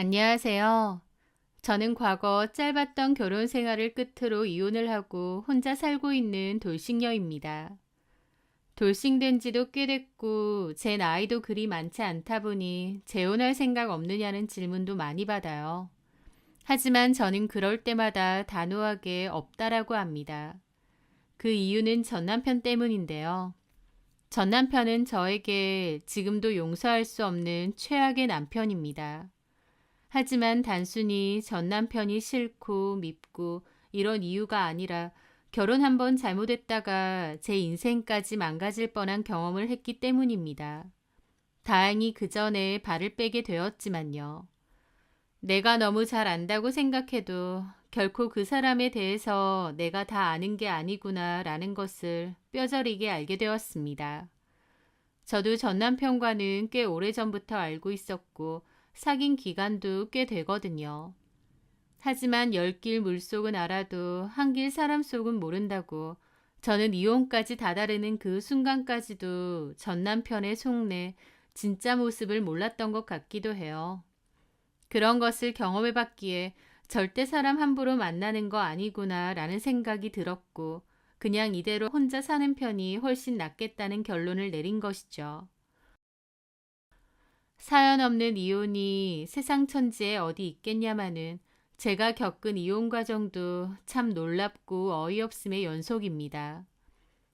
안녕하세요. 저는 과거 짧았던 결혼 생활을 끝으로 이혼을 하고 혼자 살고 있는 돌싱녀입니다. 돌싱된 지도 꽤 됐고 제 나이도 그리 많지 않다 보니 재혼할 생각 없느냐는 질문도 많이 받아요. 하지만 저는 그럴 때마다 단호하게 없다라고 합니다. 그 이유는 전 남편 때문인데요. 전 남편은 저에게 지금도 용서할 수 없는 최악의 남편입니다. 하지만 단순히 전 남편이 싫고 밉고 이런 이유가 아니라 결혼 한 번 잘못했다가 제 인생까지 망가질 뻔한 경험을 했기 때문입니다. 다행히 그 전에 발을 빼게 되었지만요. 내가 너무 잘 안다고 생각해도 결코 그 사람에 대해서 내가 다 아는 게 아니구나 라는 것을 뼈저리게 알게 되었습니다. 저도 전 남편과는 꽤 오래전부터 알고 있었고 사귄 기간도 꽤 되거든요. 하지만 열 길 물속은 알아도 한 길 사람 속은 모른다고 저는 이혼까지 다다르는 그 순간까지도 전 남편의 속내, 진짜 모습을 몰랐던 것 같기도 해요. 그런 것을 경험해봤기에 절대 사람 함부로 만나는 거 아니구나 라는 생각이 들었고 그냥 이대로 혼자 사는 편이 훨씬 낫겠다는 결론을 내린 것이죠. 사연 없는 이혼이 세상 천지에 어디 있겠냐마는 제가 겪은 이혼 과정도 참 놀랍고 어이없음의 연속입니다.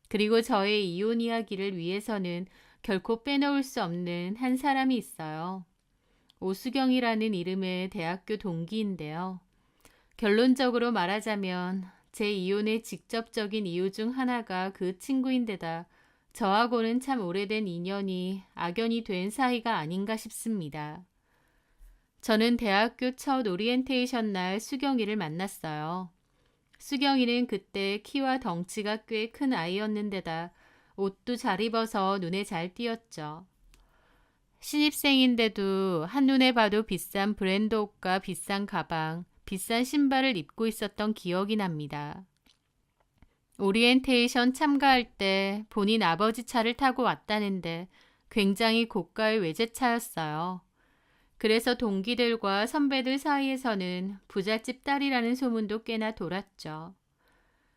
그리고 저의 이혼 이야기를 위해서는 결코 빼놓을 수 없는 한 사람이 있어요. 오수경이라는 이름의 대학교 동기인데요. 결론적으로 말하자면 제 이혼의 직접적인 이유 중 하나가 그 친구인데다 저하고는 참 오래된 인연이 악연이 된 사이가 아닌가 싶습니다. 저는 대학교 첫 오리엔테이션 날 수경이를 만났어요. 수경이는 그때 키와 덩치가 꽤 큰 아이였는데다 옷도 잘 입어서 눈에 잘 띄었죠. 신입생인데도 한눈에 봐도 비싼 브랜드 옷과 비싼 가방, 비싼 신발을 입고 있었던 기억이 납니다. 오리엔테이션 참가할 때 본인 아버지 차를 타고 왔다는데 굉장히 고가의 외제차였어요. 그래서 동기들과 선배들 사이에서는 부잣집 딸이라는 소문도 꽤나 돌았죠.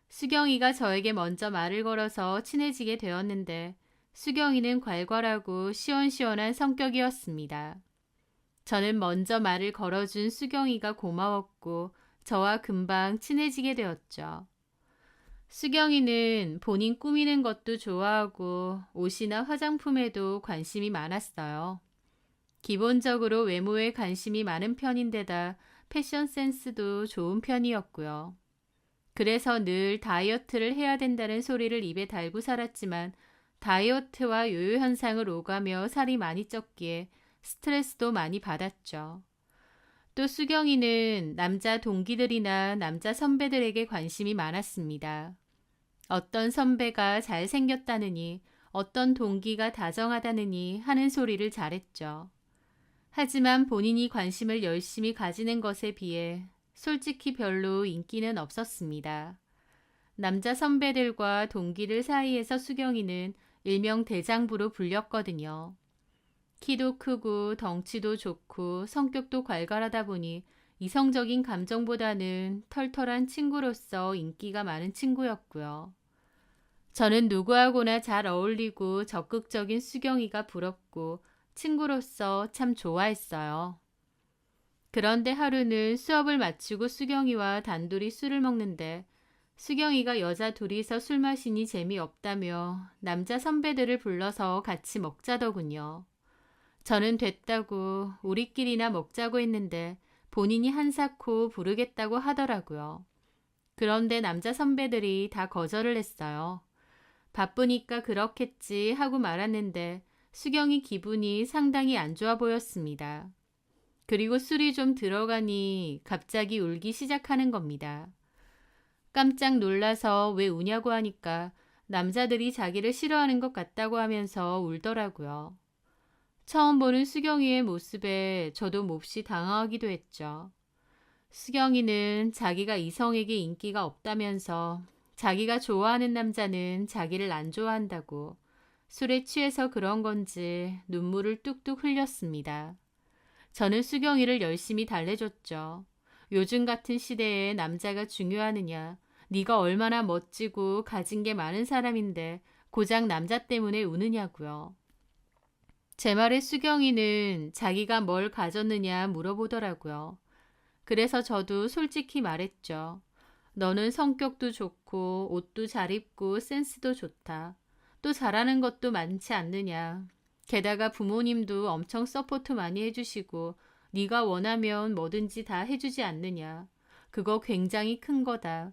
수경이가 저에게 먼저 말을 걸어서 친해지게 되었는데 수경이는 괄괄하고 시원시원한 성격이었습니다. 저는 먼저 말을 걸어준 수경이가 고마웠고 저와 금방 친해지게 되었죠. 수경이는 본인 꾸미는 것도 좋아하고 옷이나 화장품에도 관심이 많았어요. 기본적으로 외모에 관심이 많은 편인데다 패션 센스도 좋은 편이었고요. 그래서 늘 다이어트를 해야 된다는 소리를 입에 달고 살았지만 다이어트와 요요 현상을 오가며 살이 많이 쪘기에 스트레스도 많이 받았죠. 또 수경이는 남자 동기들이나 남자 선배들에게 관심이 많았습니다. 어떤 선배가 잘생겼다느니 어떤 동기가 다정하다느니 하는 소리를 잘했죠. 하지만 본인이 관심을 열심히 가지는 것에 비해 솔직히 별로 인기는 없었습니다. 남자 선배들과 동기들 사이에서 수경이는 일명 대장부로 불렸거든요. 키도 크고 덩치도 좋고 성격도 괄괄하다 보니 이성적인 감정보다는 털털한 친구로서 인기가 많은 친구였고요. 저는 누구하고나 잘 어울리고 적극적인 수경이가 부럽고 친구로서 참 좋아했어요. 그런데 하루는 수업을 마치고 수경이와 단둘이 술을 먹는데 수경이가 여자 둘이서 술 마시니 재미없다며 남자 선배들을 불러서 같이 먹자더군요. 저는 됐다고 우리끼리나 먹자고 했는데 본인이 한사코 부르겠다고 하더라고요. 그런데 남자 선배들이 다 거절을 했어요. 바쁘니까 그렇겠지 하고 말았는데 수경이 기분이 상당히 안 좋아 보였습니다. 그리고 술이 좀 들어가니 갑자기 울기 시작하는 겁니다. 깜짝 놀라서 왜 우냐고 하니까 남자들이 자기를 싫어하는 것 같다고 하면서 울더라고요. 처음 보는 수경이의 모습에 저도 몹시 당황하기도 했죠. 수경이는 자기가 이성에게 인기가 없다면서 자기가 좋아하는 남자는 자기를 안 좋아한다고 술에 취해서 그런 건지 눈물을 뚝뚝 흘렸습니다. 저는 수경이를 열심히 달래줬죠. 요즘 같은 시대에 남자가 중요하느냐. 네가 얼마나 멋지고 가진 게 많은 사람인데 고작 남자 때문에 우느냐고요. 제 말에 수경이는 자기가 뭘 가졌느냐 물어보더라고요. 그래서 저도 솔직히 말했죠. 너는 성격도 좋고 옷도 잘 입고 센스도 좋다. 또 잘하는 것도 많지 않느냐. 게다가 부모님도 엄청 서포트 많이 해주시고 네가 원하면 뭐든지 다 해주지 않느냐. 그거 굉장히 큰 거다.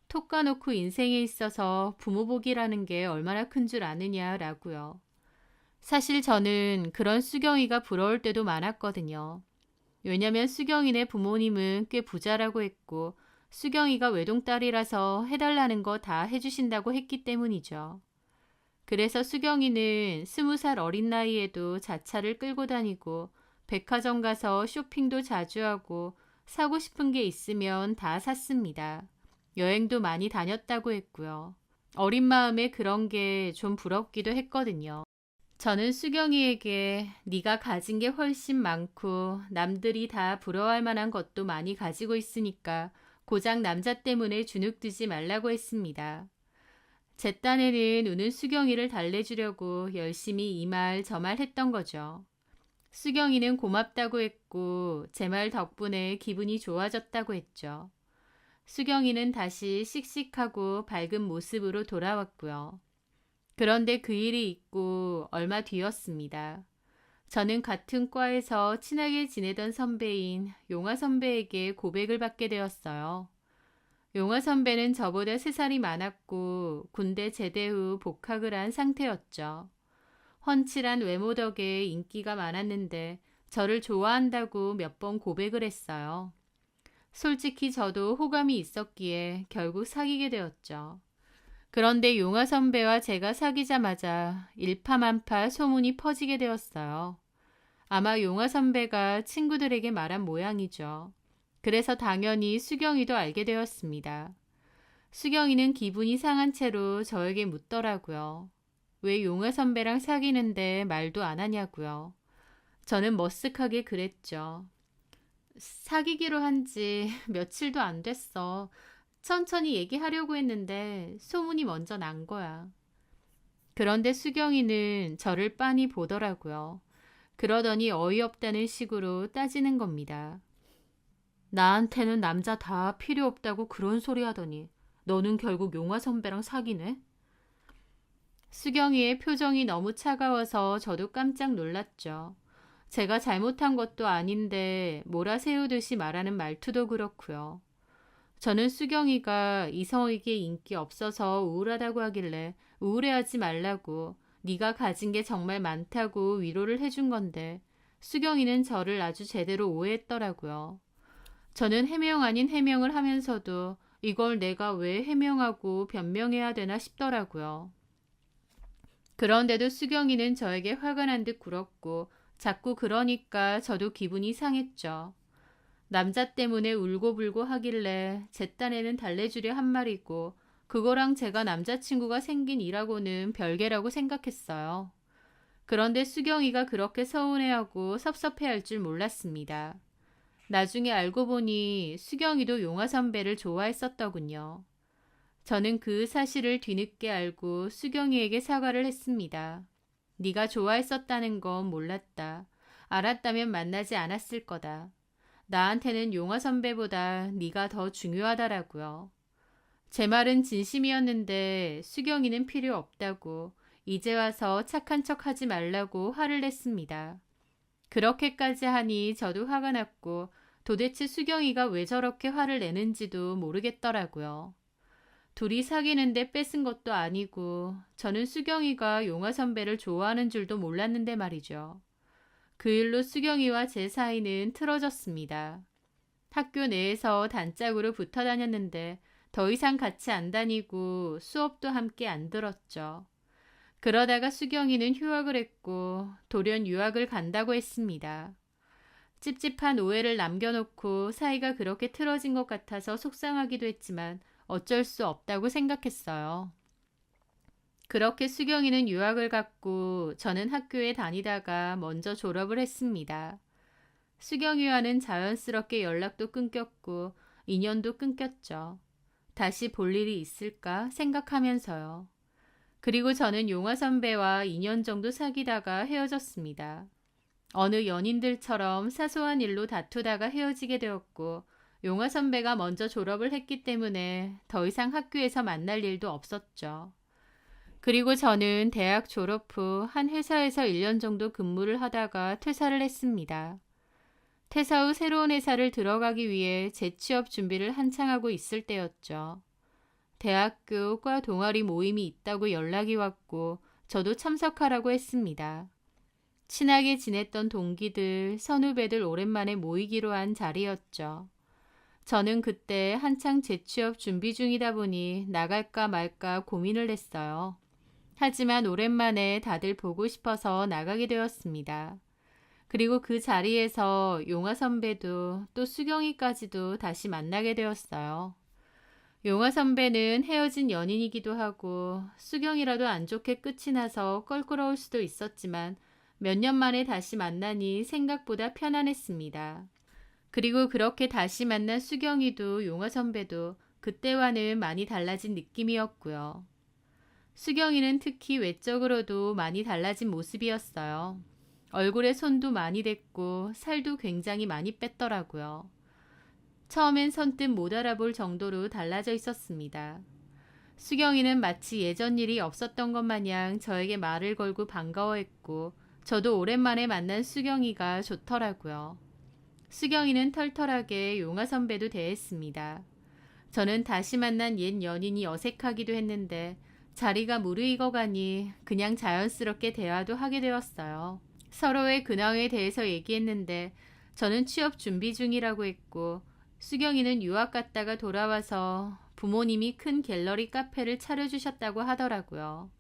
톡 까놓고 인생에 있어서 부모 복이라는 게 얼마나 큰 줄 아느냐라고요. 사실 저는 그런 수경이가 부러울 때도 많았거든요. 왜냐면 수경이네 부모님은 꽤 부자라고 했고 수경이가 외동딸이라서 해달라는 거 다 해주신다고 했기 때문이죠. 그래서 수경이는 20살 어린 나이에도 자차를 끌고 다니고 백화점 가서 쇼핑도 자주 하고 사고 싶은 게 있으면 다 샀습니다. 여행도 많이 다녔다고 했고요. 어린 마음에 그런 게 좀 부럽기도 했거든요. 저는 수경이에게 네가 가진 게 훨씬 많고 남들이 다 부러워할 만한 것도 많이 가지고 있으니까 고작 남자 때문에 주눅들지 말라고 했습니다. 제 딴에는 우는 수경이를 달래주려고 열심히 이 말 저 말 했던 거죠. 수경이는 고맙다고 했고 제 말 덕분에 기분이 좋아졌다고 했죠. 수경이는 다시 씩씩하고 밝은 모습으로 돌아왔고요. 그런데 그 일이 있고 얼마 뒤였습니다. 저는 같은 과에서 친하게 지내던 선배인 용화 선배에게 고백을 받게 되었어요. 용화 선배는 저보다 3살이 많았고 군대 제대 후 복학을 한 상태였죠. 훤칠한 외모 덕에 인기가 많았는데 저를 좋아한다고 몇 번 고백을 했어요. 솔직히 저도 호감이 있었기에 결국 사귀게 되었죠. 그런데 용화 선배와 제가 사귀자마자 일파만파 소문이 퍼지게 되었어요. 아마 용화 선배가 친구들에게 말한 모양이죠. 그래서 당연히 수경이도 알게 되었습니다. 수경이는 기분이 상한 채로 저에게 묻더라고요. 왜 용화 선배랑 사귀는데 말도 안 하냐고요. 저는 머쓱하게 그랬죠. 사귀기로 한 지 며칠도 안 됐어. 천천히 얘기하려고 했는데 소문이 먼저 난 거야. 그런데 수경이는 저를 빤히 보더라고요. 그러더니 어이없다는 식으로 따지는 겁니다. 나한테는 남자 다 필요 없다고 그런 소리 하더니 너는 결국 용화 선배랑 사귀네? 수경이의 표정이 너무 차가워서 저도 깜짝 놀랐죠. 제가 잘못한 것도 아닌데 몰아세우듯이 말하는 말투도 그렇고요. 저는 수경이가 이성에게 인기 없어서 우울하다고 하길래 우울해하지 말라고 네가 가진 게 정말 많다고 위로를 해준 건데 수경이는 저를 아주 제대로 오해했더라고요. 저는 해명 아닌 해명을 하면서도 이걸 내가 왜 해명하고 변명해야 되나 싶더라고요. 그런데도 수경이는 저에게 화가 난 듯 굴었고 자꾸 그러니까 저도 기분이 상했죠. 남자 때문에 울고불고 하길래 제 딴에는 달래주려 한 말이고 그거랑 제가 남자친구가 생긴 일하고는 별개라고 생각했어요. 그런데 수경이가 그렇게 서운해하고 섭섭해할 줄 몰랐습니다. 나중에 알고 보니 수경이도 용화 선배를 좋아했었더군요. 저는 그 사실을 뒤늦게 알고 수경이에게 사과를 했습니다. 네가 좋아했었다는 건 몰랐다. 알았다면 만나지 않았을 거다. 나한테는 용화 선배보다 네가 더 중요하다라고요. 제 말은 진심이었는데 수경이는 필요 없다고 이제 와서 착한 척 하지 말라고 화를 냈습니다. 그렇게까지 하니 저도 화가 났고 도대체 수경이가 왜 저렇게 화를 내는지도 모르겠더라고요. 둘이 사귀는데 뺏은 것도 아니고 저는 수경이가 용화 선배를 좋아하는 줄도 몰랐는데 말이죠. 그 일로 수경이와 제 사이는 틀어졌습니다. 학교 내에서 단짝으로 붙어 다녔는데 더 이상 같이 안 다니고 수업도 함께 안 들었죠. 그러다가 수경이는 휴학을 했고 돌연 유학을 간다고 했습니다. 찝찝한 오해를 남겨놓고 사이가 그렇게 틀어진 것 같아서 속상하기도 했지만 어쩔 수 없다고 생각했어요. 그렇게 수경이는 유학을 갔고 저는 학교에 다니다가 먼저 졸업을 했습니다. 수경이와는 자연스럽게 연락도 끊겼고 인연도 끊겼죠. 다시 볼 일이 있을까 생각하면서요. 그리고 저는 용화 선배와 2년 정도 사귀다가 헤어졌습니다. 어느 연인들처럼 사소한 일로 다투다가 헤어지게 되었고 용화 선배가 먼저 졸업을 했기 때문에 더 이상 학교에서 만날 일도 없었죠. 그리고 저는 대학 졸업 후 한 회사에서 1년 정도 근무를 하다가 퇴사를 했습니다. 퇴사 후 새로운 회사를 들어가기 위해 재취업 준비를 한창 하고 있을 때였죠. 대학교 과 동아리 모임이 있다고 연락이 왔고 저도 참석하라고 했습니다. 친하게 지냈던 동기들, 선후배들 오랜만에 모이기로 한 자리였죠. 저는 그때 한창 재취업 준비 중이다 보니 나갈까 말까 고민을 했어요. 하지만 오랜만에 다들 보고 싶어서 나가게 되었습니다. 그리고 그 자리에서 용화 선배도 또 수경이까지도 다시 만나게 되었어요. 용화 선배는 헤어진 연인이기도 하고 수경이라도 안 좋게 끝이 나서 껄끄러울 수도 있었지만 몇 년 만에 다시 만나니 생각보다 편안했습니다. 그리고 그렇게 다시 만난 수경이도 용화 선배도 그때와는 많이 달라진 느낌이었고요. 수경이는 특히 외적으로도 많이 달라진 모습이었어요. 얼굴에 손도 많이 댔고 살도 굉장히 많이 뺐더라고요. 처음엔 선뜻 못 알아볼 정도로 달라져 있었습니다. 수경이는 마치 예전 일이 없었던 것 마냥 저에게 말을 걸고 반가워했고 저도 오랜만에 만난 수경이가 좋더라고요. 수경이는 털털하게 용화 선배도 대했습니다. 저는 다시 만난 옛 연인이 어색하기도 했는데 자리가 무르익어가니 그냥 자연스럽게 대화도 하게 되었어요. 서로의 근황에 대해서 얘기했는데 저는 취업 준비 중이라고 했고 수경이는 유학 갔다가 돌아와서 부모님이 큰 갤러리 카페를 차려주셨다고 하더라고요.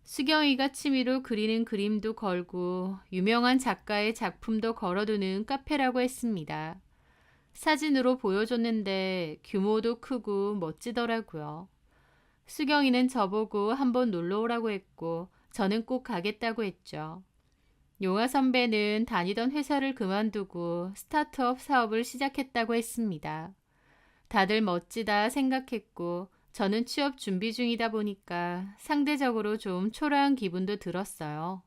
수경이가 취미로 그리는 그림도 걸고 유명한 작가의 작품도 걸어두는 카페라고 했습니다. 사진으로 보여줬는데 규모도 크고 멋지더라고요. 수경이는 저보고 한번 놀러 오라고 했고 저는 꼭 가겠다고 했죠. 용화 선배는 다니던 회사를 그만두고 스타트업 사업을 시작했다고 했습니다. 다들 멋지다 생각했고 저는 취업 준비 중이다 보니까 상대적으로 좀 초라한 기분도 들었어요.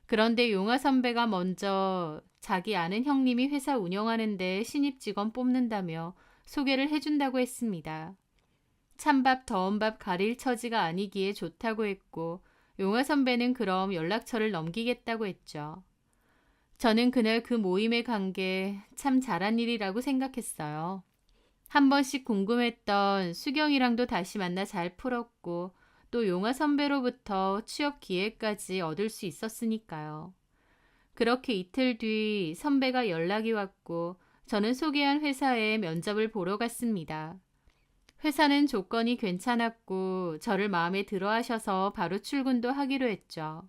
그런데 용화 선배가 먼저 자기 아는 형님이 회사 운영하는데 신입 직원 뽑는다며 소개를 해준다고 했습니다. 찬밥 더운 밥 가릴 처지가 아니기에 좋다고 했고 용화 선배는 그럼 연락처를 넘기겠다고 했죠. 저는 그날 그 모임에 간 게 참 잘한 일이라고 생각했어요. 한 번씩 궁금했던 수경이랑도 다시 만나 잘 풀었고 또 용화 선배로부터 취업 기회까지 얻을 수 있었으니까요. 그렇게 이틀 뒤 선배가 연락이 왔고 저는 소개한 회사에 면접을 보러 갔습니다. 회사는 조건이 괜찮았고 저를 마음에 들어 하셔서 바로 출근도 하기로 했죠.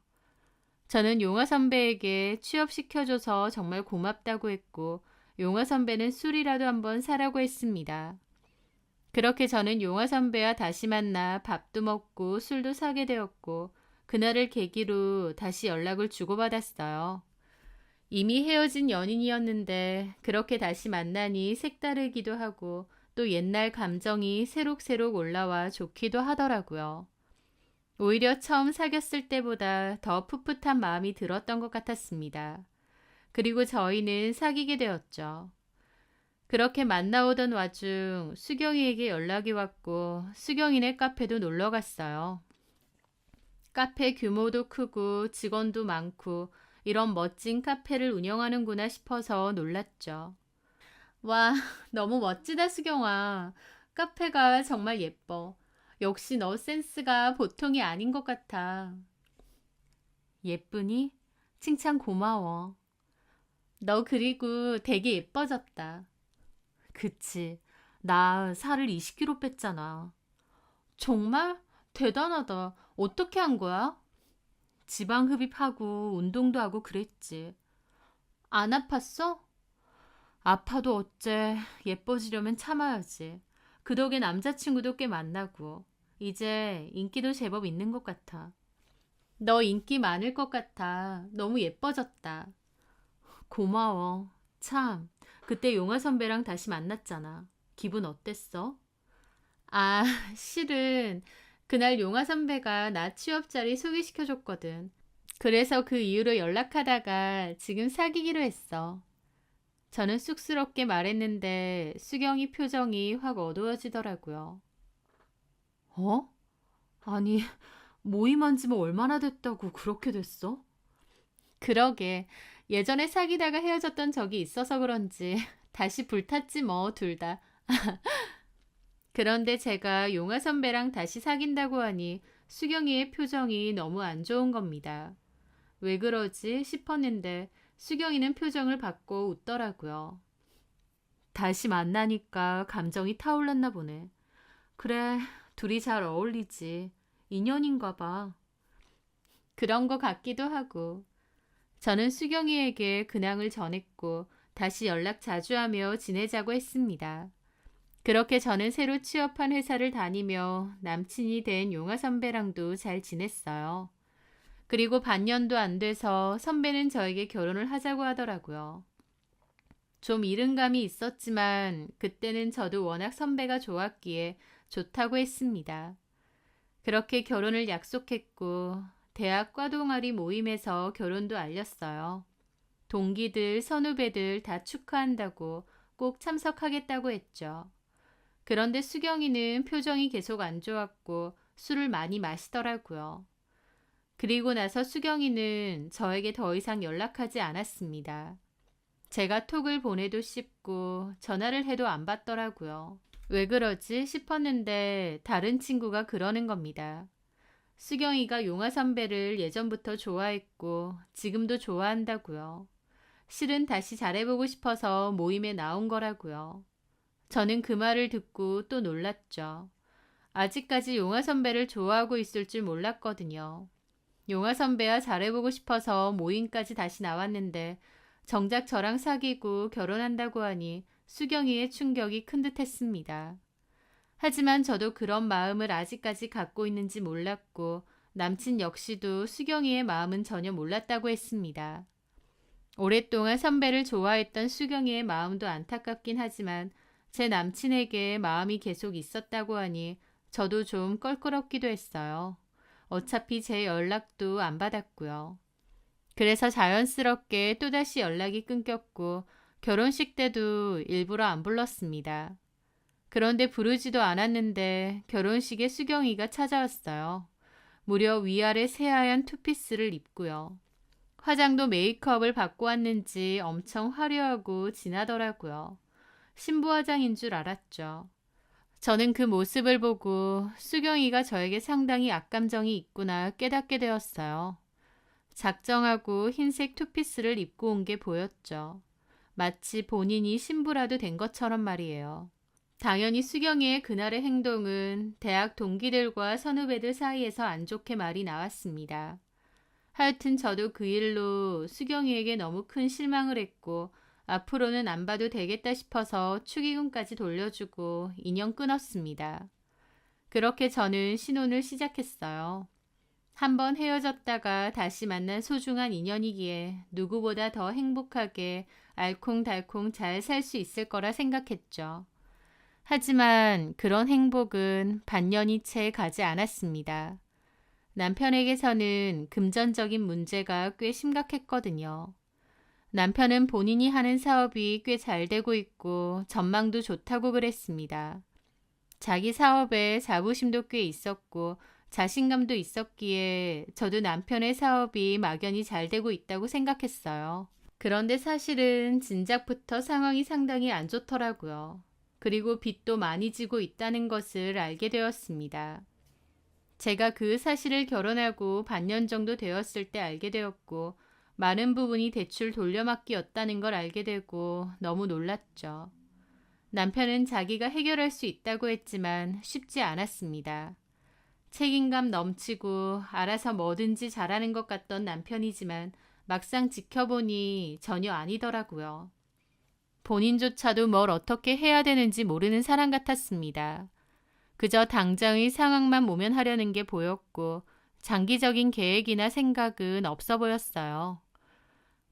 저는 용화 선배에게 취업시켜줘서 정말 고맙다고 했고 용화 선배는 술이라도 한번 사라고 했습니다. 그렇게 저는 용화 선배와 다시 만나 밥도 먹고 술도 사게 되었고 그날을 계기로 다시 연락을 주고받았어요. 이미 헤어진 연인이었는데 그렇게 다시 만나니 색다르기도 하고 또 옛날 감정이 새록새록 올라와 좋기도 하더라고요. 오히려 처음 사귀었을 때보다 더 풋풋한 마음이 들었던 것 같았습니다. 그리고 저희는 사귀게 되었죠. 그렇게 만나오던 와중 수경이에게 연락이 왔고 수경이네 카페도 놀러 갔어요. 카페 규모도 크고 직원도 많고 이런 멋진 카페를 운영하는구나 싶어서 놀랐죠. 와, 너무 멋지다, 수경아. 카페가 정말 예뻐. 역시 너 센스가 보통이 아닌 것 같아. 예쁘니? 칭찬 고마워. 너 그리고 되게 예뻐졌다. 그치. 나 살을 20kg 뺐잖아. 정말? 대단하다. 어떻게 한 거야? 지방 흡입하고 운동도 하고 그랬지. 안 아팠어? 아파도 어째 예뻐지려면 참아야지. 그 덕에 남자친구도 꽤 만나고 이제 인기도 제법 있는 것 같아. 너 인기 많을 것 같아. 너무 예뻐졌다. 고마워. 참, 그때 용화 선배랑 다시 만났잖아. 기분 어땠어? 아, 실은 그날 용화 선배가 나 취업 자리 소개시켜줬거든. 그래서 그 이후로 연락하다가 지금 사귀기로 했어. 저는 쑥스럽게 말했는데 수경이 표정이 확 어두워지더라고요. 어? 아니, 모임한 지 뭐 얼마나 됐다고 그렇게 됐어? 그러게. 예전에 사귀다가 헤어졌던 적이 있어서 그런지 다시 불탔지 뭐, 둘 다. 그런데 제가 용화 선배랑 다시 사귄다고 하니 수경이의 표정이 너무 안 좋은 겁니다. 왜 그러지 싶었는데 수경이는 표정을 바꿔 웃더라고요. 다시 만나니까 감정이 타올랐나 보네. 그래, 둘이 잘 어울리지. 인연인가 봐. 그런 거 같기도 하고. 저는 수경이에게 근황을 전했고 다시 연락 자주 하며 지내자고 했습니다. 그렇게 저는 새로 취업한 회사를 다니며 남친이 된 용화 선배랑도 잘 지냈어요. 그리고 반년도 안 돼서 선배는 저에게 결혼을 하자고 하더라고요. 좀 이른감이 있었지만 그때는 저도 워낙 선배가 좋았기에 좋다고 했습니다. 그렇게 결혼을 약속했고 대학 과동아리 모임에서 결혼도 알렸어요. 동기들, 선후배들 다 축하한다고 꼭 참석하겠다고 했죠. 그런데 수경이는 표정이 계속 안 좋았고 술을 많이 마시더라고요. 그리고 나서 수경이는 저에게 더 이상 연락하지 않았습니다. 제가 톡을 보내도 씹고 전화를 해도 안 받더라고요. 왜 그러지 싶었는데 다른 친구가 그러는 겁니다. 수경이가 용화 선배를 예전부터 좋아했고 지금도 좋아한다고요. 실은 다시 잘해보고 싶어서 모임에 나온 거라고요. 저는 그 말을 듣고 또 놀랐죠. 아직까지 용화 선배를 좋아하고 있을 줄 몰랐거든요. 용화 선배와 잘해보고 싶어서 모임까지 다시 나왔는데 정작 저랑 사귀고 결혼한다고 하니 수경이의 충격이 큰 듯 했습니다. 하지만 저도 그런 마음을 아직까지 갖고 있는지 몰랐고 남친 역시도 수경이의 마음은 전혀 몰랐다고 했습니다. 오랫동안 선배를 좋아했던 수경이의 마음도 안타깝긴 하지만 제 남친에게 마음이 계속 있었다고 하니 저도 좀 껄끄럽기도 했어요. 어차피 제 연락도 안 받았고요. 그래서 자연스럽게 또다시 연락이 끊겼고 결혼식 때도 일부러 안 불렀습니다. 그런데 부르지도 않았는데 결혼식에 수경이가 찾아왔어요. 무려 위아래 새하얀 투피스를 입고요. 화장도 메이크업을 받고 왔는지 엄청 화려하고 진하더라고요. 신부 화장인 줄 알았죠. 저는 그 모습을 보고 수경이가 저에게 상당히 악감정이 있구나 깨닫게 되었어요. 작정하고 흰색 투피스를 입고 온 게 보였죠. 마치 본인이 신부라도 된 것처럼 말이에요. 당연히 수경이의 그날의 행동은 대학 동기들과 선후배들 사이에서 안 좋게 말이 나왔습니다. 하여튼 저도 그 일로 수경이에게 너무 큰 실망을 했고 앞으로는 안 봐도 되겠다 싶어서 축의금까지 돌려주고 인연 끊었습니다. 그렇게 저는 신혼을 시작했어요. 한번 헤어졌다가 다시 만난 소중한 인연이기에 누구보다 더 행복하게 알콩달콩 잘 살 수 있을 거라 생각했죠. 하지만 그런 행복은 반년이 채 가지 않았습니다. 남편에게서는 금전적인 문제가 꽤 심각했거든요. 남편은 본인이 하는 사업이 꽤 잘 되고 있고 전망도 좋다고 그랬습니다. 자기 사업에 자부심도 꽤 있었고 자신감도 있었기에 저도 남편의 사업이 막연히 잘 되고 있다고 생각했어요. 그런데 사실은 진작부터 상황이 상당히 안 좋더라고요. 그리고 빚도 많이 지고 있다는 것을 알게 되었습니다. 제가 그 사실을 결혼하고 반년 정도 되었을 때 알게 되었고 많은 부분이 대출 돌려막기였다는 걸 알게 되고 너무 놀랐죠. 남편은 자기가 해결할 수 있다고 했지만 쉽지 않았습니다. 책임감 넘치고 알아서 뭐든지 잘하는 것 같던 남편이지만 막상 지켜보니 전혀 아니더라고요. 본인조차도 뭘 어떻게 해야 되는지 모르는 사람 같았습니다. 그저 당장의 상황만 모면하려는 게 보였고 장기적인 계획이나 생각은 없어 보였어요.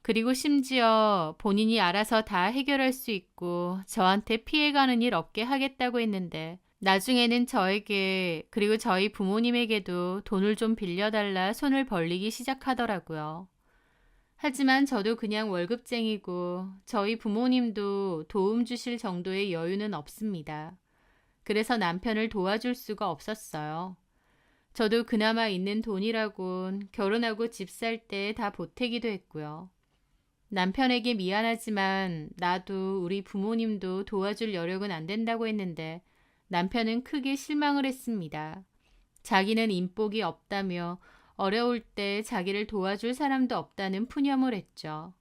그리고 심지어 본인이 알아서 다 해결할 수 있고 저한테 피해가는 일 없게 하겠다고 했는데 나중에는 저에게 그리고 저희 부모님에게도 돈을 좀 빌려달라 손을 벌리기 시작하더라고요. 하지만 저도 그냥 월급쟁이고 저희 부모님도 도움 주실 정도의 여유는 없습니다. 그래서 남편을 도와줄 수가 없었어요. 저도 그나마 있는 돈이라곤 결혼하고 집 살 때 다 보태기도 했고요. 남편에게 미안하지만 나도 우리 부모님도 도와줄 여력은 안 된다고 했는데 남편은 크게 실망을 했습니다. 자기는 인복이 없다며 어려울 때 자기를 도와줄 사람도 없다는 푸념을 했죠.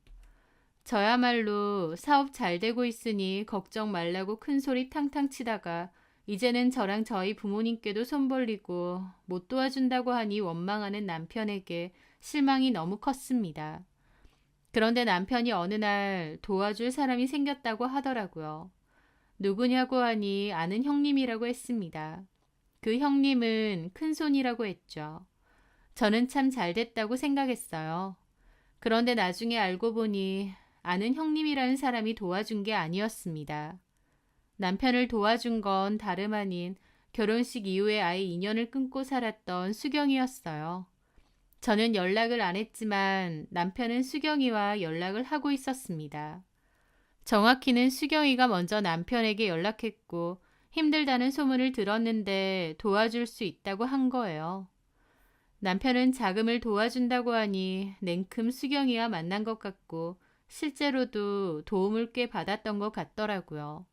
저야말로 사업 잘 되고 있으니 걱정 말라고 큰 소리 탕탕 치다가 이제는 저랑 저희 부모님께도 손 벌리고 못 도와준다고 하니 원망하는 남편에게 실망이 너무 컸습니다. 그런데 남편이 어느 날 도와줄 사람이 생겼다고 하더라고요. 누구냐고 하니 아는 형님이라고 했습니다. 그 형님은 큰손이라고 했죠. 저는 참 잘됐다고 생각했어요. 그런데 나중에 알고 보니 아는 형님이라는 사람이 도와준 게 아니었습니다. 남편을 도와준 건 다름 아닌 결혼식 이후에 아예 인연을 끊고 살았던 수경이었어요. 저는 연락을 안 했지만 남편은 수경이와 연락을 하고 있었습니다. 정확히는 수경이가 먼저 남편에게 연락했고 힘들다는 소문을 들었는데 도와줄 수 있다고 한 거예요. 남편은 자금을 도와준다고 하니 냉큼 수경이와 만난 것 같고 실제로도 도움을 꽤 받았던 것 같더라고요.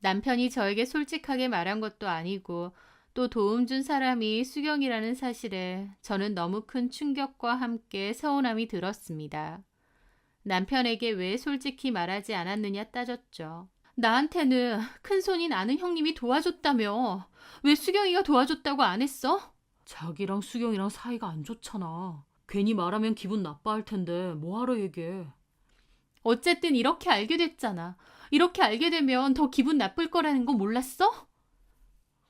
남편이 저에게 솔직하게 말한 것도 아니고 또 도움 준 사람이 수경이라는 사실에 저는 너무 큰 충격과 함께 서운함이 들었습니다. 남편에게 왜 솔직히 말하지 않았느냐 따졌죠. 나한테는 큰손인 아는 형님이 도와줬다며 왜 수경이가 도와줬다고 안 했어? 자기랑 수경이랑 사이가 안 좋잖아. 괜히 말하면 기분 나빠할 텐데 뭐하러 얘기해. 어쨌든 이렇게 알게 됐잖아. 이렇게 알게 되면 더 기분 나쁠 거라는 거 몰랐어?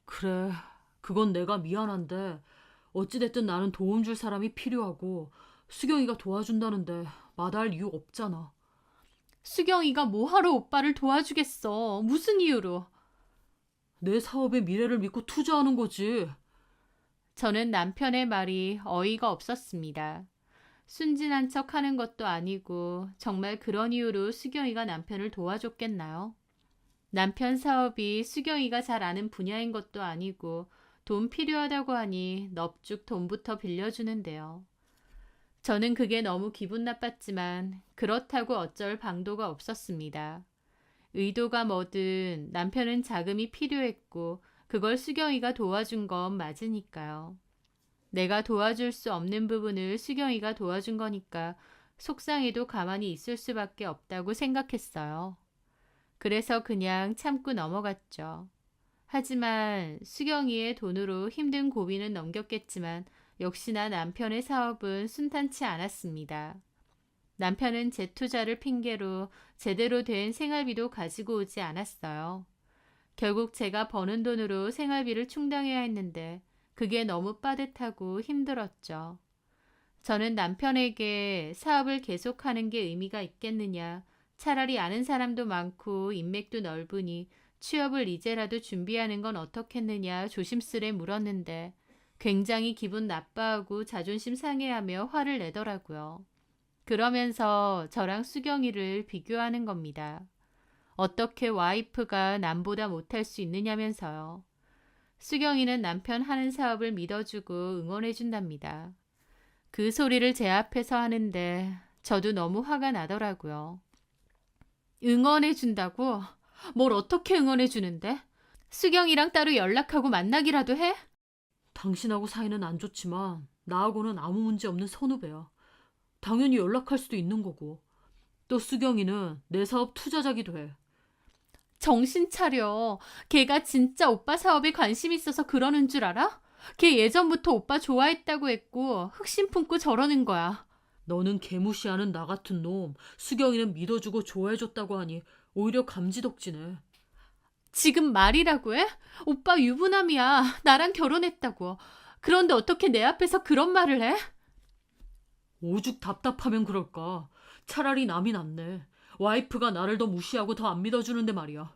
그래, 그건 내가 미안한데 어찌됐든 나는 도움 줄 사람이 필요하고 수경이가 도와준다는데 마다할 이유 없잖아. 수경이가 뭐하러 오빠를 도와주겠어. 무슨 이유로? 내 사업의 미래를 믿고 투자하는 거지. 저는 남편의 말이 어이가 없었습니다. 순진한 척 하는 것도 아니고 정말 그런 이유로 수경이가 남편을 도와줬겠나요? 남편 사업이 수경이가 잘 아는 분야인 것도 아니고 돈 필요하다고 하니 넙죽 돈부터 빌려주는데요. 저는 그게 너무 기분 나빴지만 그렇다고 어쩔 방도가 없었습니다. 의도가 뭐든 남편은 자금이 필요했고 그걸 수경이가 도와준 건 맞으니까요. 내가 도와줄 수 없는 부분을 수경이가 도와준 거니까 속상해도 가만히 있을 수밖에 없다고 생각했어요. 그래서 그냥 참고 넘어갔죠. 하지만 수경이의 돈으로 힘든 고비는 넘겼겠지만 역시나 남편의 사업은 순탄치 않았습니다. 남편은 재투자를 핑계로 제대로 된 생활비도 가지고 오지 않았어요. 결국 제가 버는 돈으로 생활비를 충당해야 했는데 그게 너무 빠듯하고 힘들었죠. 저는 남편에게 사업을 계속하는 게 의미가 있겠느냐, 차라리 아는 사람도 많고 인맥도 넓으니 취업을 이제라도 준비하는 건 어떻겠느냐 조심스레 물었는데 굉장히 기분 나빠하고 자존심 상해하며 화를 내더라고요. 그러면서 저랑 수경이를 비교하는 겁니다. 어떻게 와이프가 남보다 못할 수 있느냐면서요. 수경이는 남편 하는 사업을 믿어주고 응원해준답니다. 그 소리를 제 앞에서 하는데 저도 너무 화가 나더라고요. 응원해준다고? 뭘 어떻게 응원해주는데? 수경이랑 따로 연락하고 만나기라도 해? 당신하고 사이는 안 좋지만 나하고는 아무 문제 없는 선후배야. 당연히 연락할 수도 있는 거고. 또 수경이는 내 사업 투자자기도 해. 정신 차려. 걔가 진짜 오빠 사업에 관심 있어서 그러는 줄 알아? 걔 예전부터 오빠 좋아했다고 했고 흑심 품고 저러는 거야. 너는 개무시하는 나 같은 놈, 수경이는 믿어주고 좋아해줬다고 하니 오히려 감지덕지네. 지금 말이라고 해? 오빠 유부남이야. 나랑 결혼했다고. 그런데 어떻게 내 앞에서 그런 말을 해? 오죽 답답하면 그럴까. 차라리 남이 낫네. 와이프가 나를 더 무시하고 더 안 믿어주는데 말이야.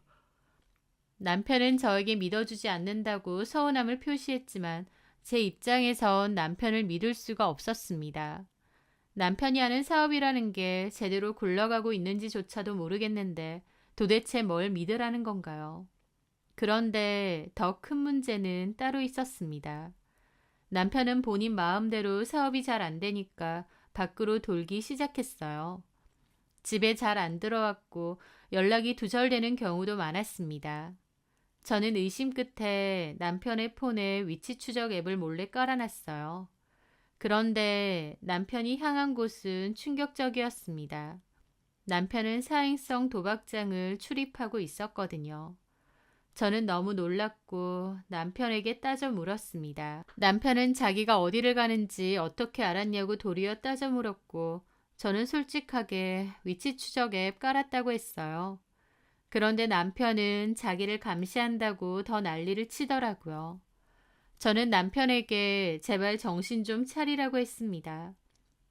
남편은 저에게 믿어주지 않는다고 서운함을 표시했지만 제 입장에선 남편을 믿을 수가 없었습니다. 남편이 하는 사업이라는 게 제대로 굴러가고 있는지조차도 모르겠는데 도대체 뭘 믿으라는 건가요? 그런데 더 큰 문제는 따로 있었습니다. 남편은 본인 마음대로 사업이 잘 안 되니까 밖으로 돌기 시작했어요. 집에 잘 안 들어왔고 연락이 두절되는 경우도 많았습니다. 저는 의심 끝에 남편의 폰에 위치 추적 앱을 몰래 깔아놨어요. 그런데 남편이 향한 곳은 충격적이었습니다. 남편은 사행성 도박장을 출입하고 있었거든요. 저는 너무 놀랐고 남편에게 따져 물었습니다. 남편은 자기가 어디를 가는지 어떻게 알았냐고 도리어 따져 물었고 저는 솔직하게 위치 추적 앱 깔았다고 했어요. 그런데 남편은 자기를 감시한다고 더 난리를 치더라고요. 저는 남편에게 제발 정신 좀 차리라고 했습니다.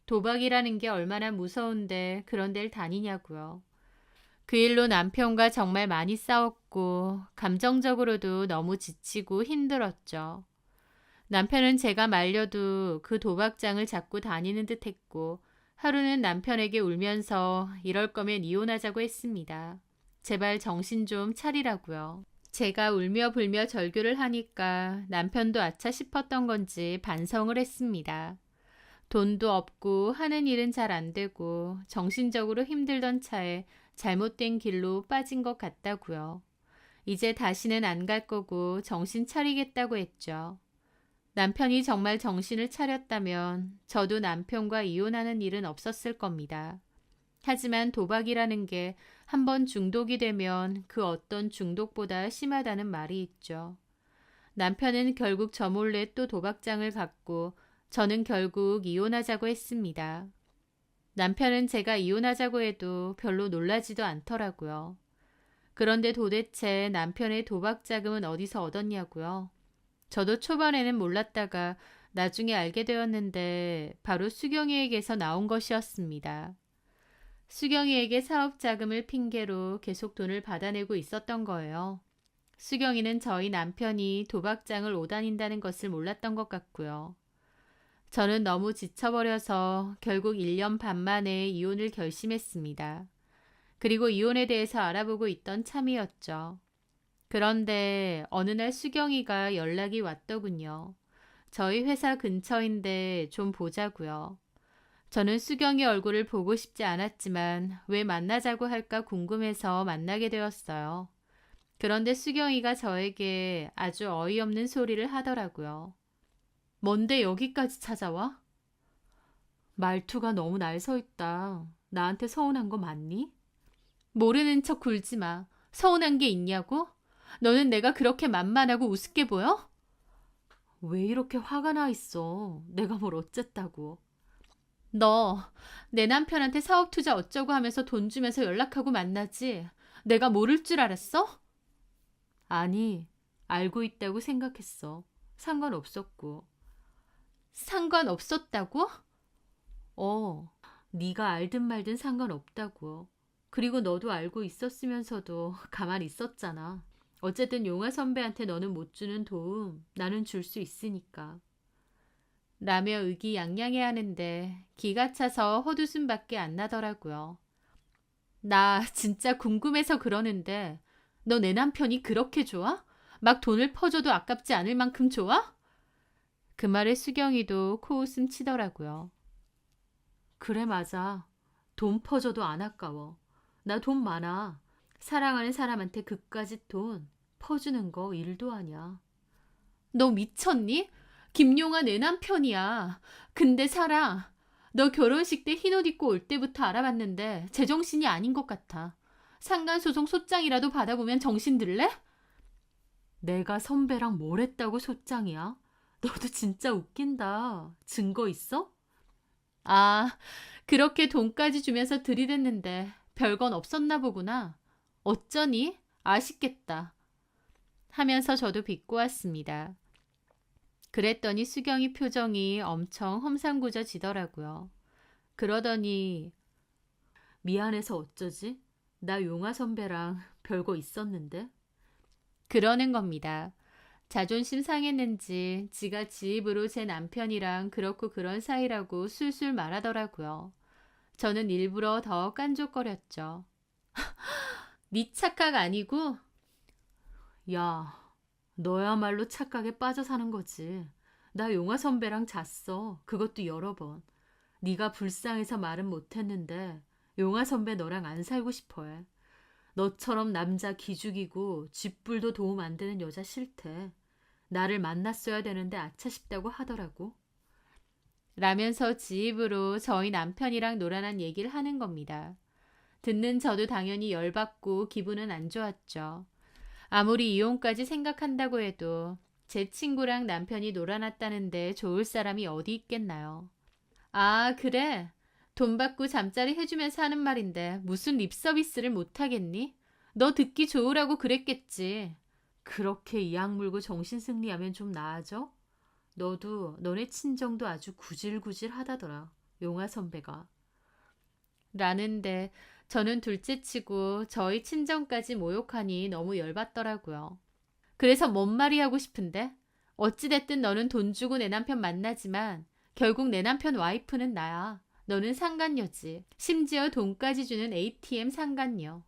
도박이라는 게 얼마나 무서운데 그런 데를 다니냐고요. 그 일로 남편과 정말 많이 싸웠고 감정적으로도 너무 지치고 힘들었죠. 남편은 제가 말려도 그 도박장을 자꾸 다니는 듯 했고 하루는 남편에게 울면서 이럴 거면 이혼하자고 했습니다. 제발 정신 좀 차리라고요. 제가 울며 불며 절규를 하니까 남편도 아차 싶었던 건지 반성을 했습니다. 돈도 없고 하는 일은 잘 안 되고 정신적으로 힘들던 차에 잘못된 길로 빠진 것 같다고요. 이제 다시는 안 갈 거고 정신 차리겠다고 했죠. 남편이 정말 정신을 차렸다면 저도 남편과 이혼하는 일은 없었을 겁니다. 하지만 도박이라는 게 한 번 중독이 되면 그 어떤 중독보다 심하다는 말이 있죠. 남편은 결국 저 몰래 또 도박장을 갖고 저는 결국 이혼하자고 했습니다. 남편은 제가 이혼하자고 해도 별로 놀라지도 않더라고요. 그런데 도대체 남편의 도박 자금은 어디서 얻었냐고요? 저도 초반에는 몰랐다가 나중에 알게 되었는데 바로 수경이에게서 나온 것이었습니다. 수경이에게 사업 자금을 핑계로 계속 돈을 받아내고 있었던 거예요. 수경이는 저희 남편이 도박장을 오다닌다는 것을 몰랐던 것 같고요. 저는 너무 지쳐버려서 결국 1년 반 만에 이혼을 결심했습니다. 그리고 이혼에 대해서 알아보고 있던 참이었죠. 그런데 어느 날 수경이가 연락이 왔더군요. 저희 회사 근처인데 좀 보자고요. 저는 수경이 얼굴을 보고 싶지 않았지만 왜 만나자고 할까 궁금해서 만나게 되었어요. 그런데 수경이가 저에게 아주 어이없는 소리를 하더라고요. 뭔데 여기까지 찾아와? 말투가 너무 날 서 있다. 나한테 서운한 거 맞니? 모르는 척 굴지 마. 서운한 게 있냐고? 너는 내가 그렇게 만만하고 우습게 보여? 왜 이렇게 화가 나 있어? 내가 뭘 어쨌다고. 너 내 남편한테 사업 투자 어쩌고 하면서 돈 주면서 연락하고 만나지. 내가 모를 줄 알았어? 아니, 알고 있다고 생각했어. 상관없었고. 상관없었다고? 네가 알든 말든 상관없다고. 그리고 너도 알고 있었으면서도 가만히 있었잖아. 어쨌든 용화 선배한테 너는 못 주는 도움 나는 줄 수 있으니까. 라며 의기양양해하는데 기가 차서 헛웃음밖에 안 나더라고요. 나 진짜 궁금해서 그러는데 너 내 남편이 그렇게 좋아? 막 돈을 퍼줘도 아깝지 않을 만큼 좋아? 그 말에 수경이도 코웃음 치더라고요. 그래 맞아. 돈 퍼줘도 안 아까워. 나 돈 많아. 사랑하는 사람한테 그까짓 돈 퍼주는 거 일도 아니야. 너 미쳤니? 김용아 내 남편이야. 근데 살아. 너 결혼식 때 흰옷 입고 올 때부터 알아봤는데 제정신이 아닌 것 같아. 상간소송 소장이라도 받아보면 정신 들래? 내가 선배랑 뭘 했다고 소장이야? 너도 진짜 웃긴다. 증거 있어? 아, 그렇게 돈까지 주면서 들이댔는데 별건 없었나 보구나. 어쩌니? 아쉽겠다. 하면서 저도 비꼬았습니다. 그랬더니 수경이 표정이 엄청 험상궂어지더라고요. 그러더니 미안해서 어쩌지? 나 용화 선배랑 별거 있었는데. 그러는 겁니다. 자존심 상했는지 지가 지 입으로 제 남편이랑 그렇고 그런 사이라고 술술 말하더라고요. 저는 일부러 더 깐족거렸죠. 네 착각 아니고? 야, 너야말로 착각에 빠져 사는 거지. 나 용화 선배랑 잤어. 그것도 여러 번. 네가 불쌍해서 말은 못했는데 용화 선배 너랑 안 살고 싶어 해. 너처럼 남자 기죽이고 쥐뿔도 도움 안 되는 여자 싫대. 나를 만났어야 되는데 아차 싶다고 하더라고. 라면서 지 입으로 저희 남편이랑 노란한 얘기를 하는 겁니다. 듣는 저도 당연히 열받고 기분은 안 좋았죠. 아무리 이혼까지 생각한다고 해도 제 친구랑 남편이 놀아났다는데 좋을 사람이 어디 있겠나요? 아, 그래. 돈 받고 잠자리 해주면서 하는 말인데 무슨 립서비스를 못하겠니? 너 듣기 좋으라고 그랬겠지. 그렇게 이악 물고 정신승리하면 좀 나아져? 너도 너네 친정도 아주 구질구질하다더라. 용화 선배가. 라는데 저는 둘째치고 저희 친정까지 모욕하니 너무 열받더라고요. 그래서 뭔 말이 하고 싶은데? 어찌됐든 너는 돈 주고 내 남편 만나지만 결국 내 남편 와이프는 나야. 너는 상간녀지. 심지어 돈까지 주는 ATM 상간녀.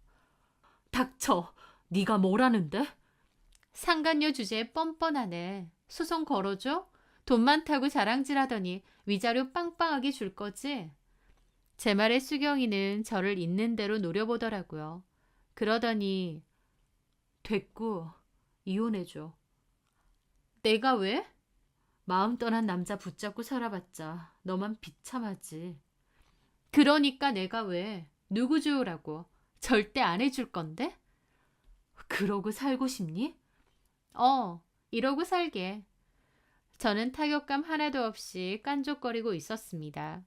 닥쳐. 네가 뭐라는데? 상간녀 주제에 뻔뻔하네. 소송 걸어줘? 돈 많다고 자랑질하더니 위자료 빵빵하게 줄 거지? 제 말에 수경이는 저를 있는 대로 노려보더라고요. 그러더니 됐고 이혼해줘. 내가 왜? 마음 떠난 남자 붙잡고 살아봤자 너만 비참하지. 그러니까 내가 왜? 누구 좋으라고? 절대 안 해줄 건데? 그러고 살고 싶니? 이러고 살게. 저는 타격감 하나도 없이 깐족거리고 있었습니다.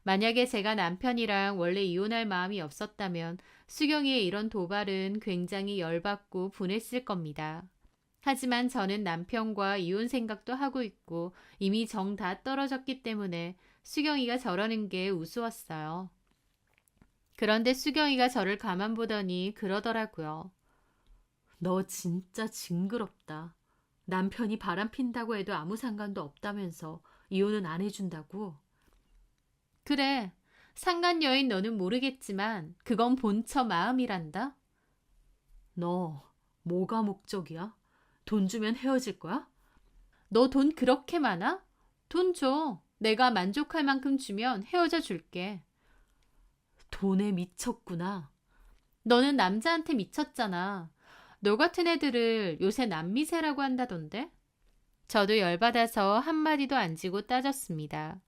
만약에 제가 남편이랑 원래 이혼할 마음이 없었다면 수경이의 이런 도발은 굉장히 열받고 분했을 겁니다. 하지만 저는 남편과 이혼 생각도 하고 있고 이미 정 다 떨어졌기 때문에 수경이가 저러는 게 우스웠어요. 그런데 수경이가 저를 가만 보더니 그러더라고요. 너 진짜 징그럽다. 남편이 바람 핀다고 해도 아무 상관도 없다면서 이혼은 안 해준다고? 그래, 상간녀인 너는 모르겠지만 그건 본처 마음이란다. 너 뭐가 목적이야? 돈 주면 헤어질 거야? 너 돈 그렇게 많아? 돈 줘. 내가 만족할 만큼 주면 헤어져 줄게. 돈에 미쳤구나. 너는 남자한테 미쳤잖아. 너 같은 애들을 요새 남미세라고 한다던데? 저도 열받아서 한마디도 안 지고 따졌습니다.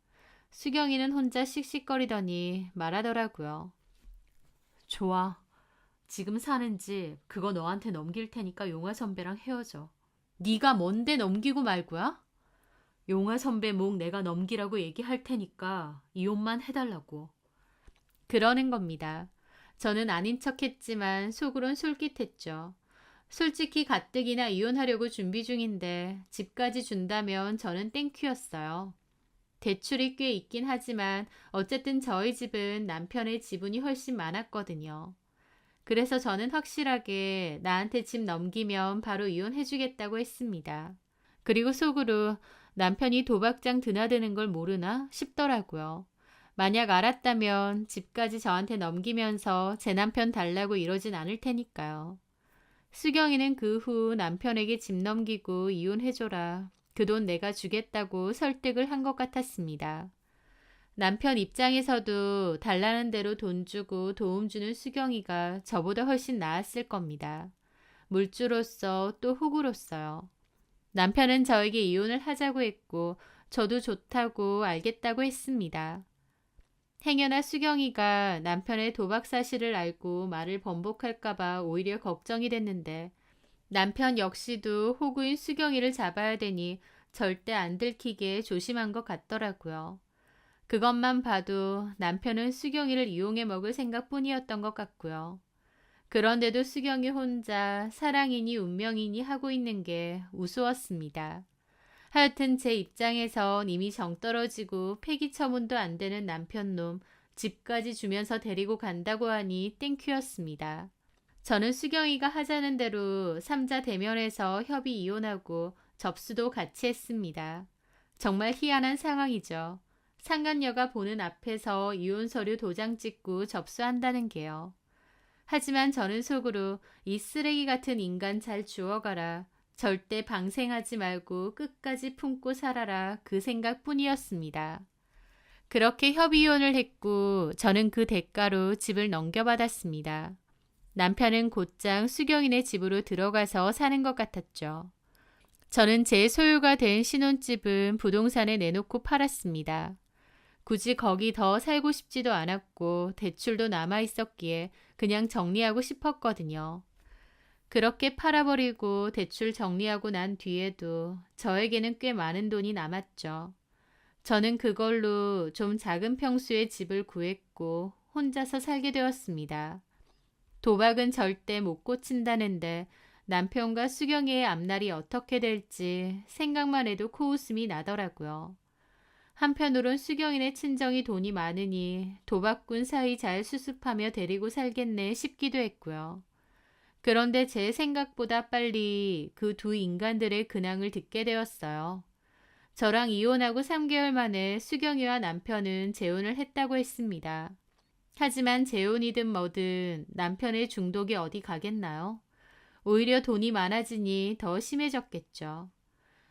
수경이는 혼자 씩씩거리더니 말하더라고요. 좋아. 지금 사는 집 그거 너한테 넘길 테니까 용화 선배랑 헤어져. 네가 뭔데 넘기고 말고야? 용화 선배 목 내가 넘기라고 얘기할 테니까 이혼만 해달라고. 그러는 겁니다. 저는 아닌 척했지만 속으론 솔깃했죠. 솔직히 가뜩이나 이혼하려고 준비 중인데 집까지 준다면 저는 땡큐였어요. 대출이 꽤 있긴 하지만 어쨌든 저희 집은 남편의 지분이 훨씬 많았거든요. 그래서 저는 확실하게 나한테 집 넘기면 바로 이혼해주겠다고 했습니다. 그리고 속으로 남편이 도박장 드나드는 걸 모르나 싶더라고요. 만약 알았다면 집까지 저한테 넘기면서 제 남편 달라고 이러진 않을 테니까요. 수경이는 그 후 남편에게 집 넘기고 이혼해줘라. 그 돈 내가 주겠다고 설득을 한 것 같았습니다. 남편 입장에서도 달라는 대로 돈 주고 도움 주는 수경이가 저보다 훨씬 나았을 겁니다. 물주로서 또 호구로서요. 남편은 저에게 이혼을 하자고 했고 저도 좋다고 알겠다고 했습니다. 행여나 수경이가 남편의 도박 사실을 알고 말을 번복할까봐 오히려 걱정이 됐는데 남편 역시도 호구인 수경이를 잡아야 되니 절대 안 들키게 조심한 것 같더라고요. 그것만 봐도 남편은 수경이를 이용해 먹을 생각뿐이었던 것 같고요. 그런데도 수경이 혼자 사랑이니 운명이니 하고 있는 게 우스웠습니다. 하여튼 제 입장에선 이미 정 떨어지고 폐기처분도 안 되는 남편놈 집까지 주면서 데리고 간다고 하니 땡큐였습니다. 저는 수경이가 하자는 대로 삼자 대면에서 협의 이혼하고 접수도 같이 했습니다. 정말 희한한 상황이죠. 상간녀가 보는 앞에서 이혼 서류 도장 찍고 접수한다는 게요. 하지만 저는 속으로 이 쓰레기 같은 인간 잘 주워가라. 절대 방생하지 말고 끝까지 품고 살아라. 그 생각뿐이었습니다. 그렇게 협의이혼을 했고 저는 그 대가로 집을 넘겨받았습니다. 남편은 곧장 수경이네 집으로 들어가서 사는 것 같았죠. 저는 제 소유가 된 신혼집은 부동산에 내놓고 팔았습니다. 굳이 거기 더 살고 싶지도 않았고 대출도 남아 있었기에 그냥 정리하고 싶었거든요. 그렇게 팔아버리고 대출 정리하고 난 뒤에도 저에게는 꽤 많은 돈이 남았죠. 저는 그걸로 좀 작은 평수의 집을 구했고 혼자서 살게 되었습니다. 도박은 절대 못 고친다는데 남편과 수경이의 앞날이 어떻게 될지 생각만 해도 코웃음이 나더라고요. 한편으론 수경이네 친정이 돈이 많으니 도박꾼 사이 잘 수습하며 데리고 살겠네 싶기도 했고요. 그런데 제 생각보다 빨리 그 두 인간들의 근황을 듣게 되었어요. 저랑 이혼하고 3개월 만에 수경이와 남편은 재혼을 했다고 했습니다. 하지만 재혼이든 뭐든 남편의 중독이 어디 가겠나요? 오히려 돈이 많아지니 더 심해졌겠죠.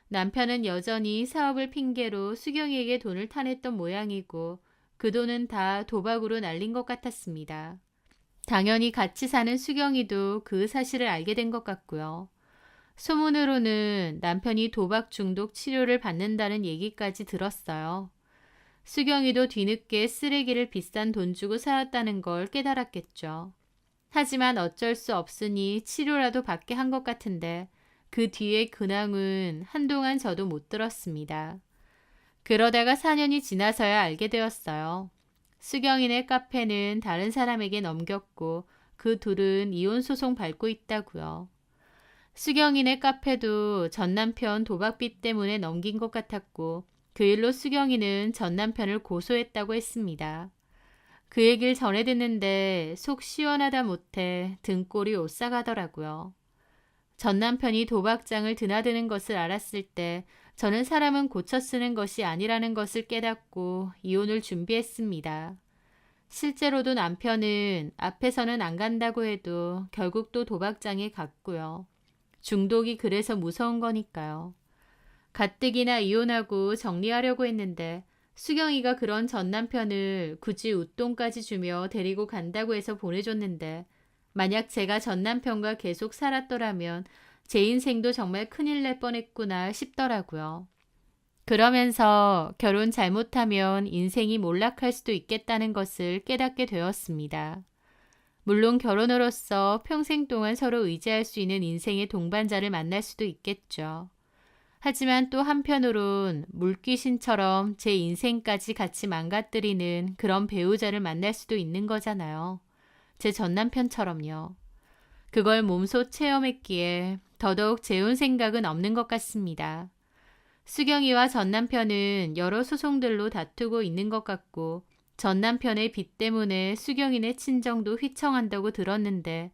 남편은 여전히 사업을 핑계로 수경이에게 돈을 타냈던 모양이고 그 돈은 다 도박으로 날린 것 같았습니다. 당연히 같이 사는 수경이도 그 사실을 알게 된 것 같고요. 소문으로는 남편이 도박 중독 치료를 받는다는 얘기까지 들었어요. 수경이도 뒤늦게 쓰레기를 비싼 돈 주고 사왔다는 걸 깨달았겠죠. 하지만 어쩔 수 없으니 치료라도 받게 한 것 같은데 그 뒤의 근황은 한동안 저도 못 들었습니다. 그러다가 4년이 지나서야 알게 되었어요. 수경이네 카페는 다른 사람에게 넘겼고 그 둘은 이혼 소송 밟고 있다고요. 수경이네 카페도 전 남편 도박빚 때문에 넘긴 것 같았고 그 일로 수경이는 전 남편을 고소했다고 했습니다. 그 얘기를 전해 듣는데 속 시원하다 못해 등골이 오싹하더라고요. 전 남편이 도박장을 드나드는 것을 알았을 때 저는 사람은 고쳐 쓰는 것이 아니라는 것을 깨닫고 이혼을 준비했습니다. 실제로도 남편은 앞에서는 안 간다고 해도 결국 또 도박장에 갔고요. 중독이 그래서 무서운 거니까요. 가뜩이나 이혼하고 정리하려고 했는데 수경이가 그런 전 남편을 굳이 웃돈까지 주며 데리고 간다고 해서 보내줬는데 만약 제가 전 남편과 계속 살았더라면 제 인생도 정말 큰일 날 뻔했구나 싶더라고요. 그러면서 결혼 잘못하면 인생이 몰락할 수도 있겠다는 것을 깨닫게 되었습니다. 물론 결혼으로서 평생 동안 서로 의지할 수 있는 인생의 동반자를 만날 수도 있겠죠. 하지만 또 한편으론 물귀신처럼 제 인생까지 같이 망가뜨리는 그런 배우자를 만날 수도 있는 거잖아요. 제 전남편처럼요. 그걸 몸소 체험했기에 더더욱 재혼 생각은 없는 것 같습니다. 수경이와 전남편은 여러 소송들로 다투고 있는 것 같고 전남편의 빚 때문에 수경이네 친정도 휘청한다고 들었는데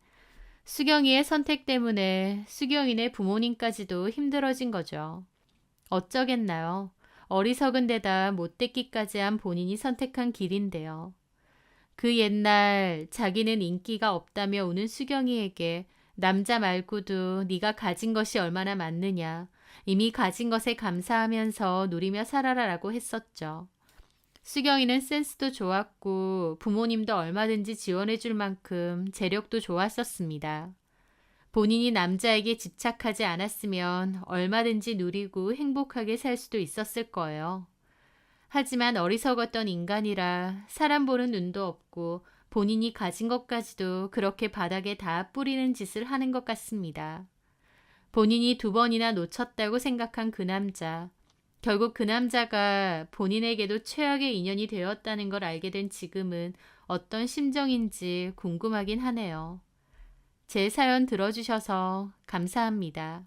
수경이의 선택 때문에 수경이네 부모님까지도 힘들어진 거죠. 어쩌겠나요. 어리석은 데다 못되기까지 한 본인이 선택한 길인데요. 그 옛날 자기는 인기가 없다며 우는 수경이에게 남자 말고도 네가 가진 것이 얼마나 많느냐. 이미 가진 것에 감사하면서 누리며 살아라라고 했었죠. 수경이는 센스도 좋았고 부모님도 얼마든지 지원해 줄 만큼 재력도 좋았었습니다. 본인이 남자에게 집착하지 않았으면 얼마든지 누리고 행복하게 살 수도 있었을 거예요. 하지만 어리석었던 인간이라 사람 보는 눈도 없고 본인이 가진 것까지도 그렇게 바닥에 다 뿌리는 짓을 하는 것 같습니다. 본인이 2번이나 놓쳤다고 생각한 그 남자. 결국 그 남자가 본인에게도 최악의 인연이 되었다는 걸 알게 된 지금은 어떤 심정인지 궁금하긴 하네요. 제 사연 들어주셔서 감사합니다.